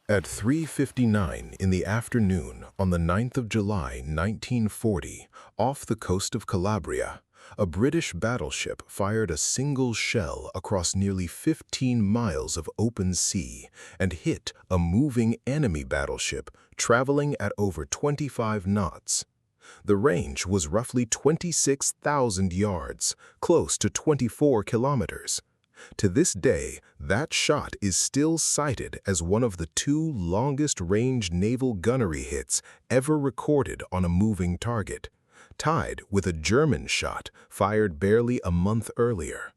At 3:59 in the afternoon on the 9th of July, 1940, off the coast of Calabria, a British battleship fired a single shell across nearly 15 miles of open sea and hit a moving enemy battleship traveling at over 25 knots. The range was roughly 26,000 yards, close to 24 kilometers. To this day, that shot is still cited as one of the two longest-range naval gunnery hits ever recorded on a moving target, tied with a German shot fired barely a month earlier.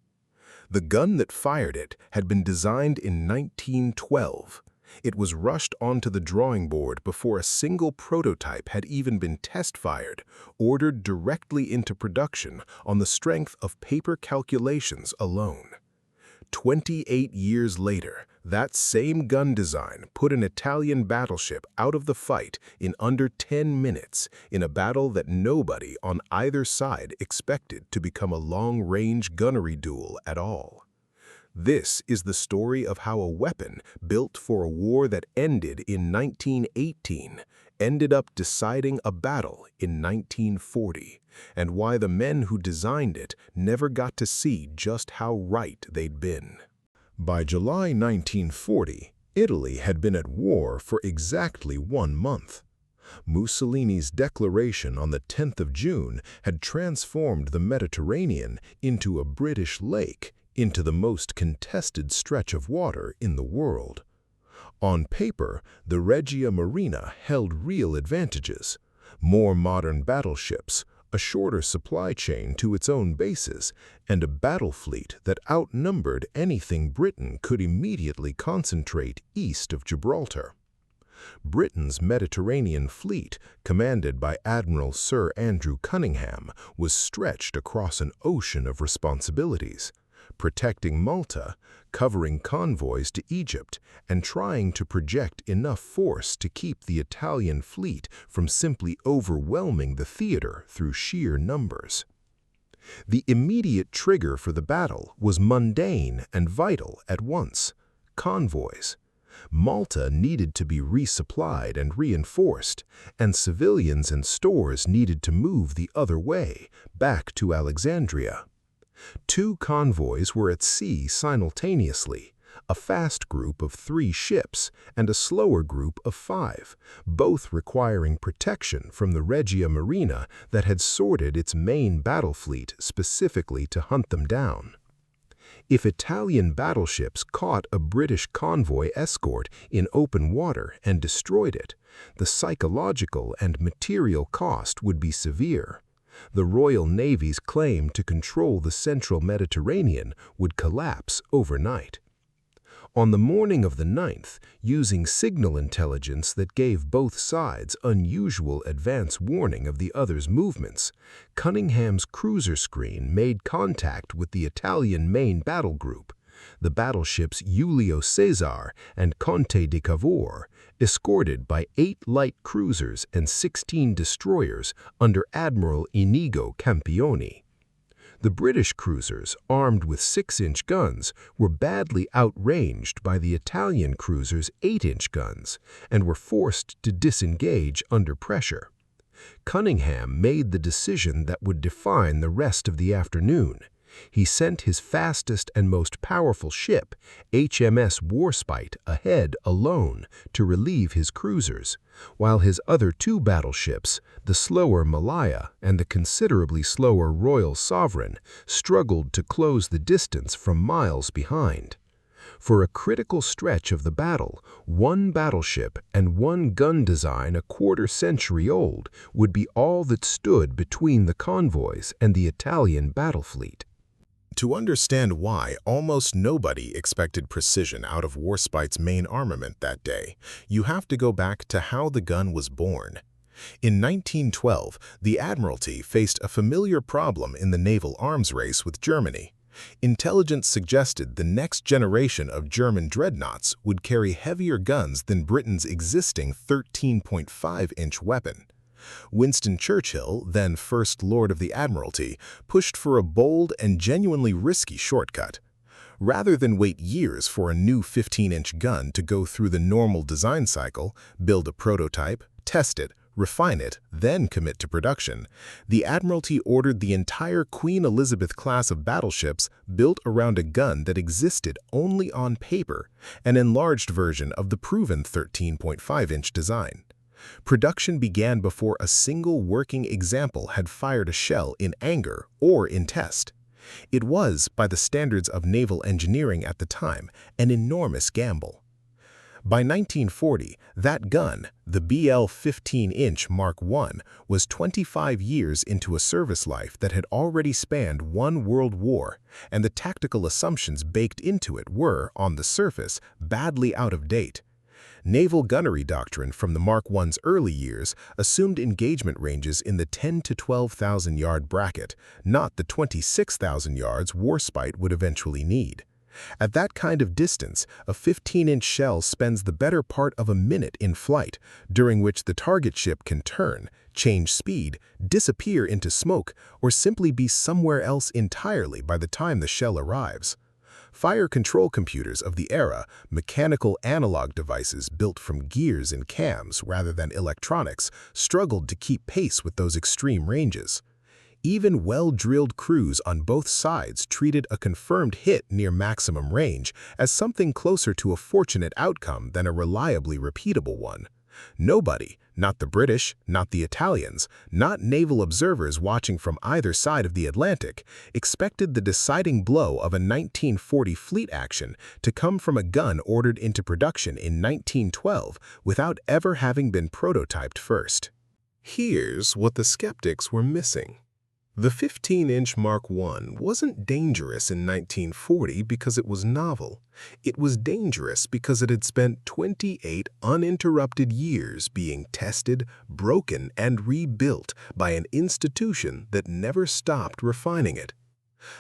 The gun that fired it had been designed in 1912. It was rushed onto the drawing board before a single prototype had even been test-fired, ordered directly into production on the strength of paper calculations alone. 28 years later, that same gun design put an Italian battleship out of the fight in under 10 minutes in a battle that nobody on either side expected to become a long-range gunnery duel at all. This is the story of how a weapon built for a war that ended in 1918 ended up deciding a battle in 1940, and why the men who designed it never got to see just how right they'd been. By July 1940, Italy had been at war for exactly 1 month. Mussolini's declaration on the 10th of June had transformed the Mediterranean into a British lake, into the most contested stretch of water in the world. On paper, the Regia Marina held real advantages: more modern battleships, a shorter supply chain to its own bases, and a battle fleet that outnumbered anything Britain could immediately concentrate east of Gibraltar. Britain's Mediterranean fleet, commanded by Admiral Sir Andrew Cunningham, was stretched across an ocean of responsibilities: protecting Malta, covering convoys to Egypt, and trying to project enough force to keep the Italian fleet from simply overwhelming the theater through sheer numbers. The immediate trigger for the battle was mundane and vital at once: convoys. Malta needed to be resupplied and reinforced, and civilians and stores needed to move the other way, back to Alexandria. 2 convoys were at sea simultaneously, a fast group of 3 ships and a slower group of 5, both requiring protection from the Regia Marina that had sorted its main battle fleet specifically to hunt them down. If Italian battleships caught a British convoy escort in open water and destroyed it, the psychological and material cost would be severe. The Royal Navy's claim to control the central Mediterranean would collapse overnight. On the morning of the 9th, using signal intelligence that gave both sides unusual advance warning of the other's movements, Cunningham's cruiser screen made contact with the Italian main battle group, the battleships Giulio Cesare and Conte di Cavour, escorted by 8 light cruisers and 16 destroyers under Admiral Inigo Campioni. The British cruisers, armed with 6-inch guns, were badly outranged by the Italian cruisers' 8-inch guns and were forced to disengage under pressure. Cunningham made the decision that would define the rest of the afternoon. He sent his fastest and most powerful ship, HMS Warspite, ahead alone to relieve his cruisers, while his other 2 battleships, the slower Malaya and the considerably slower Royal Sovereign, struggled to close the distance from miles behind. For a critical stretch of the battle, 1 battleship and 1 gun design a quarter-century old would be all that stood between the convoys and the Italian battle fleet. To understand why almost nobody expected precision out of Warspite's main armament that day, you have to go back to how the gun was born. In 1912, the Admiralty faced a familiar problem in the naval arms race with Germany. Intelligence suggested the next generation of German dreadnoughts would carry heavier guns than Britain's existing 13.5-inch weapon. Winston Churchill, then First Lord of the Admiralty, pushed for a bold and genuinely risky shortcut. Rather than wait years for a new 15-inch gun to go through the normal design cycle, build a prototype, test it, refine it, then commit to production, the Admiralty ordered the entire Queen Elizabeth class of battleships built around a gun that existed only on paper, an enlarged version of the proven 13.5-inch design. Production began before a single working example had fired a shell in anger or in test. It was, by the standards of naval engineering at the time, an enormous gamble. By 1940, that gun, the BL 15-inch Mark I, was 25 years into a service life that had already spanned one world war, and the tactical assumptions baked into it were, on the surface, badly out of date. Naval gunnery doctrine from the Mark I's early years assumed engagement ranges in the 10 to 12,000 yard bracket, not the 26,000 yards Warspite would eventually need. At that kind of distance, a 15-inch shell spends the better part of a minute in flight, during which the target ship can turn, change speed, disappear into smoke, or simply be somewhere else entirely by the time the shell arrives. Fire control computers of the era, mechanical analog devices built from gears and cams rather than electronics, struggled to keep pace with those extreme ranges. Even well-drilled crews on both sides treated a confirmed hit near maximum range as something closer to a fortunate outcome than a reliably repeatable one. Nobody, not the British, not the Italians, not naval observers watching from either side of the Atlantic, expected the deciding blow of a 1940 fleet action to come from a gun ordered into production in 1912 without ever having been prototyped first. Here's what the skeptics were missing. The 15-inch Mark I wasn't dangerous in 1940 because it was novel. It was dangerous because it had spent 28 uninterrupted years being tested, broken, and rebuilt by an institution that never stopped refining it.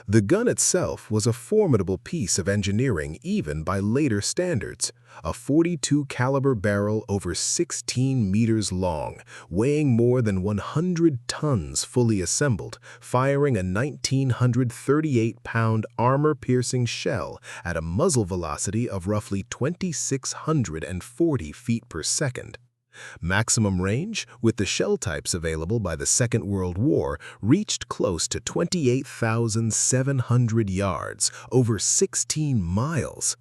The gun itself was a formidable piece of engineering even by later standards. A 42 caliber barrel over 16 meters long, weighing more than 100 tons fully assembled, firing a 1,938-pound armor-piercing shell at a muzzle velocity of roughly 2,640 feet per second. Maximum range, with the shell types available by the Second World War, reached close to 28,700 yards, over 16 miles.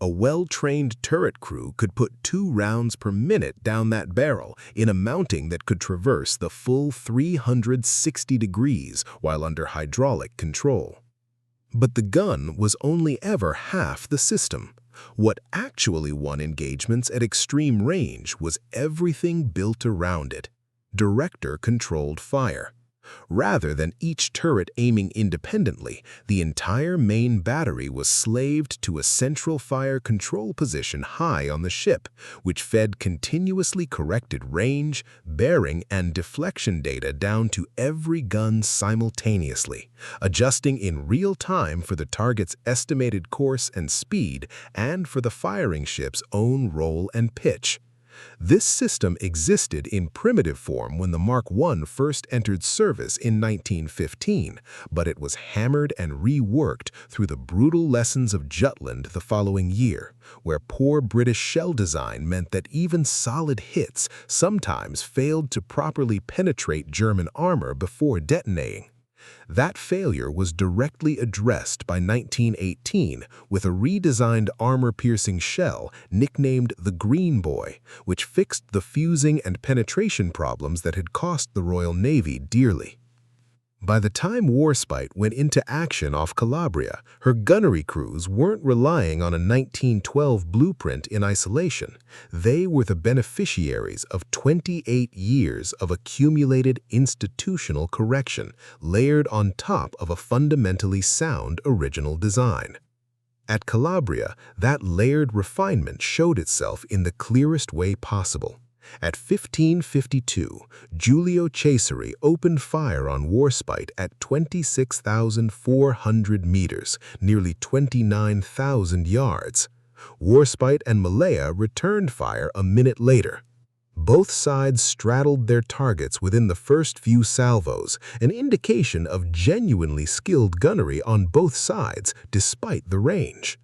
A well-trained turret crew could put 2 rounds per minute down that barrel in a mounting that could traverse the full 360 degrees while under hydraulic control. But the gun was only ever half the system. What actually won engagements at extreme range was everything built around it. Director-controlled fire. Rather than each turret aiming independently, the entire main battery was slaved to a central fire control position high on the ship, which fed continuously corrected range, bearing, and deflection data down to every gun simultaneously, adjusting in real time for the target's estimated course and speed and for the firing ship's own roll and pitch. This system existed in primitive form when the Mark I first entered service in 1915, but it was hammered and reworked through the brutal lessons of Jutland the following year, where poor British shell design meant that even solid hits sometimes failed to properly penetrate German armor before detonating. That failure was directly addressed by 1918 with a redesigned armor-piercing shell nicknamed the Green Boy, which fixed the fusing and penetration problems that had cost the Royal Navy dearly. By the time Warspite went into action off Calabria, her gunnery crews weren't relying on a 1912 blueprint in isolation. They were the beneficiaries of 28 years of accumulated institutional correction, layered on top of a fundamentally sound original design. At Calabria, that layered refinement showed itself in the clearest way possible. At 15:52, Giulio Cesare opened fire on Warspite at 26,400 meters, nearly 29,000 yards. Warspite and Malaya returned fire a minute later. Both sides straddled their targets within the first few salvos, an indication of genuinely skilled gunnery on both sides despite the range.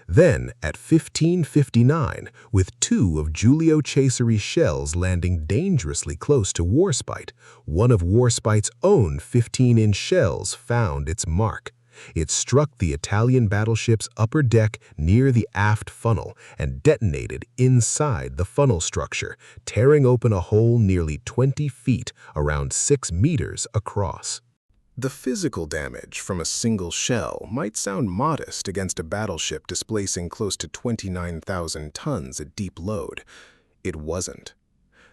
Then, at 15:59, with two of Giulio Cesare's shells landing dangerously close to Warspite, one of Warspite's own 15-inch shells found its mark. It struck the Italian battleship's upper deck near the aft funnel and detonated inside the funnel structure, tearing open a hole nearly 20 feet, around 6 meters across. The physical damage from a single shell might sound modest against a battleship displacing close to 29,000 tons at deep load. It wasn't.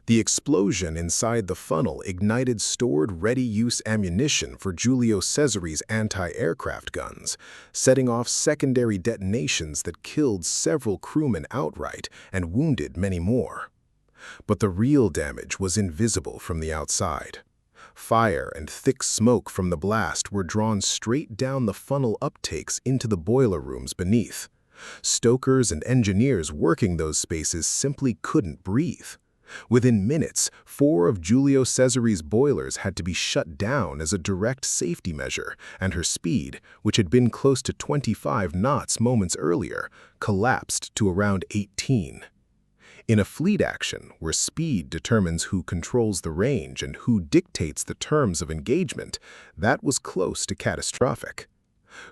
The explosion inside the funnel ignited stored ready-use ammunition for Giulio Cesare's anti-aircraft guns, setting off secondary detonations that killed several crewmen outright and wounded many more. But the real damage was invisible from the outside. Fire and thick smoke from the blast were drawn straight down the funnel uptakes into the boiler rooms beneath. Stokers and engineers working those spaces simply couldn't breathe. Within minutes, 4 of Giulio Cesare's boilers had to be shut down as a direct safety measure, and her speed, which had been close to 25 knots moments earlier, collapsed to around 18. In a fleet action where speed determines who controls the range and who dictates the terms of engagement, that was close to catastrophic.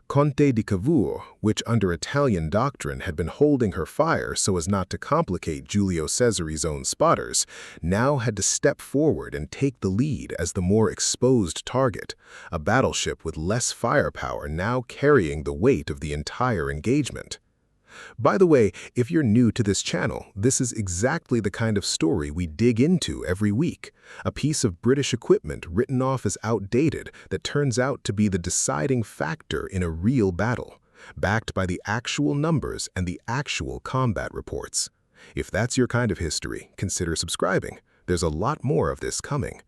Conte di Cavour, which under Italian doctrine had been holding her fire so as not to complicate Giulio Cesare's own spotters, now had to step forward and take the lead as the more exposed target, a battleship with less firepower now carrying the weight of the entire engagement. By the way, if you're new to this channel, this is exactly the kind of story we dig into every week. A piece of British equipment written off as outdated that turns out to be the deciding factor in a real battle, backed by the actual numbers and the actual combat reports. If that's your kind of history, consider subscribing. There's a lot more of this coming.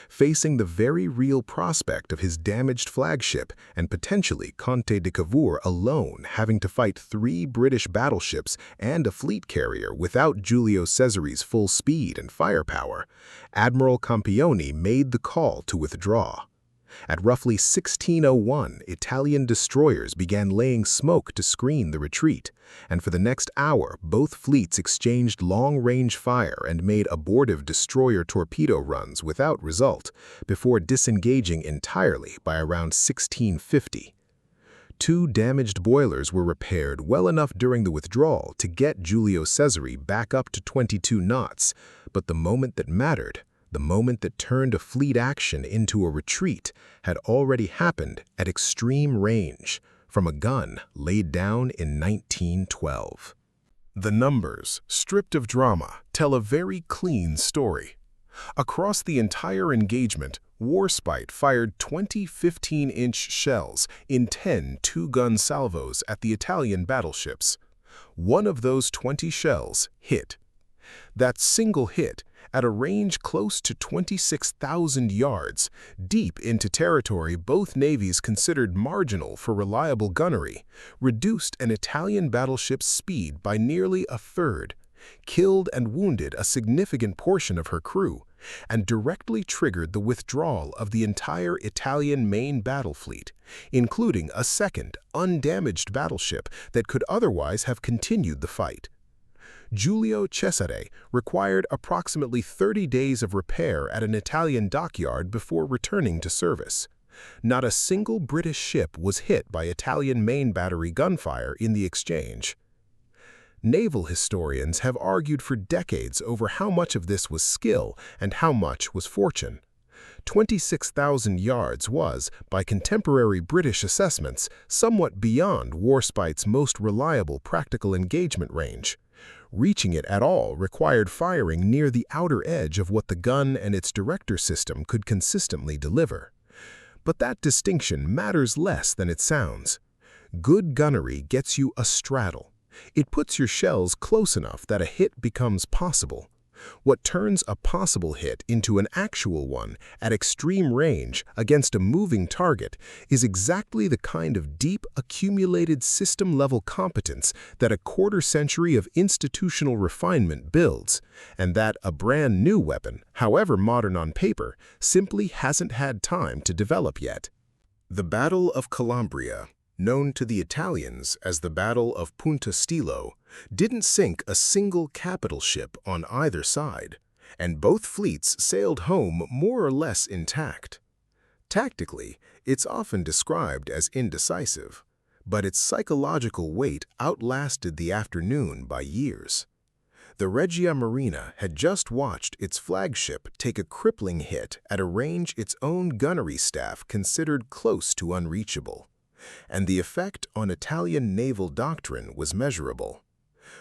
Facing the very real prospect of his damaged flagship and potentially Conte di Cavour alone having to fight 3 British battleships and a fleet carrier without Giulio Cesare's full speed and firepower, Admiral Campioni made the call to withdraw. At roughly 16:01, Italian destroyers began laying smoke to screen the retreat, and for the next hour both fleets exchanged long-range fire and made abortive destroyer torpedo runs without result, before disengaging entirely by around 16:50. 2 damaged boilers were repaired well enough during the withdrawal to get Giulio Cesare back up to 22 knots, but the moment that mattered, the moment that turned a fleet action into a retreat, had already happened at extreme range, from a gun laid down in 1912. The numbers, stripped of drama, tell a very clean story. Across the entire engagement, Warspite fired 20 15-inch shells in 10 two-gun salvos at the Italian battleships. One of those 20 shells hit. That single hit, at a range close to 26,000 yards, deep into territory both navies considered marginal for reliable gunnery, reduced an Italian battleship's speed by nearly a third, killed and wounded a significant portion of her crew, and directly triggered the withdrawal of the entire Italian main battle fleet, including a second, undamaged battleship that could otherwise have continued the fight. Giulio Cesare required approximately 30 days of repair at an Italian dockyard before returning to service. Not a single British ship was hit by Italian main battery gunfire in the exchange. Naval historians have argued for decades over how much of this was skill and how much was fortune. 26,000 yards was, by contemporary British assessments, somewhat beyond Warspite's most reliable practical engagement range. Reaching it at all required firing near the outer edge of what the gun and its director system could consistently deliver. But that distinction matters less than it sounds. Good gunnery gets you a straddle. It puts your shells close enough that a hit becomes possible. What turns a possible hit into an actual one at extreme range against a moving target is exactly the kind of deep accumulated system-level competence that a quarter-century of institutional refinement builds, and that a brand new weapon, however modern on paper, simply hasn't had time to develop yet. The Battle of Calabria, known to the Italians as the Battle of Punta Stilo, didn't sink a single capital ship on either side, and both fleets sailed home more or less intact. Tactically, it's often described as indecisive, but its psychological weight outlasted the afternoon by years. The Regia Marina had just watched its flagship take a crippling hit at a range its own gunnery staff considered close to unreachable, and the effect on Italian naval doctrine was measurable.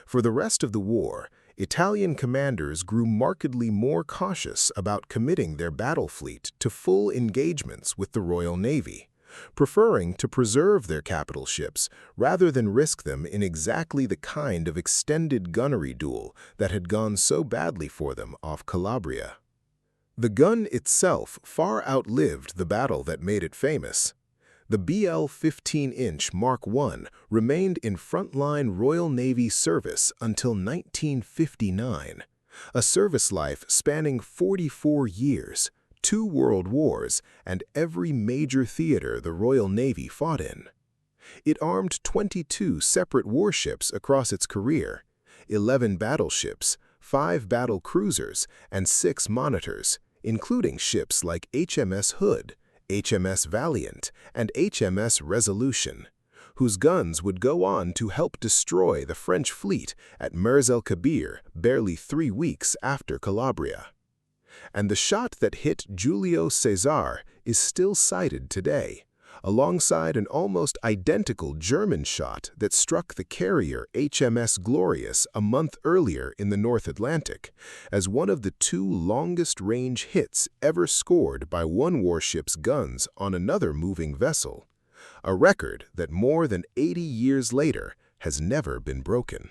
For the rest of the war, Italian commanders grew markedly more cautious about committing their battle fleet to full engagements with the Royal Navy, preferring to preserve their capital ships rather than risk them in exactly the kind of extended gunnery duel that had gone so badly for them off Calabria. The gun itself far outlived the battle that made it famous. The BL 15-inch Mark I remained in frontline Royal Navy service until 1959, a service life spanning 44 years, 2 world wars, and every major theater the Royal Navy fought in. It armed 22 separate warships across its career, 11 battleships, 5 battle cruisers, and 6 monitors, including ships like HMS Hood, HMS Valiant, and HMS Resolution, whose guns would go on to help destroy the French fleet at Mers el-Kabir barely 3 weeks after Calabria. And the shot that hit Giulio Cesar is still cited today, alongside an almost identical German shot that struck the carrier HMS Glorious a month earlier in the North Atlantic, as one of the 2 longest-range hits ever scored by one warship's guns on another moving vessel, a record that more than 80 years later has never been broken.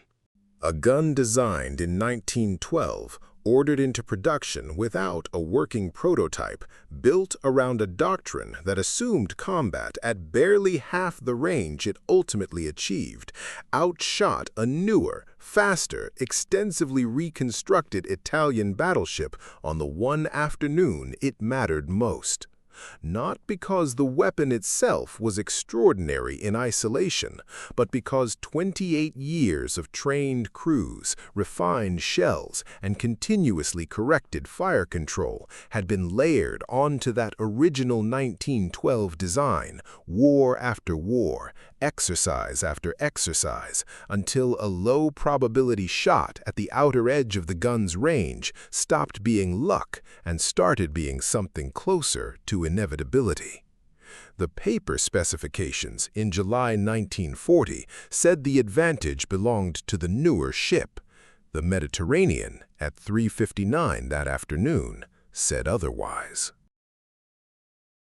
A gun designed in 1912, ordered into production without a working prototype, built around a doctrine that assumed combat at barely half the range it ultimately achieved, outshot a newer, faster, extensively reconstructed Italian battleship on the one afternoon it mattered most. Not because the weapon itself was extraordinary in isolation, but because 28 years of trained crews, refined shells, and continuously corrected fire control had been layered onto that original 1912 design, war after war, exercise after exercise, until a low-probability shot at the outer edge of the gun's range stopped being luck and started being something closer to inevitability. The paper specifications in July 1940 said the advantage belonged to the newer ship. The Mediterranean, at 3:59 that afternoon, said otherwise.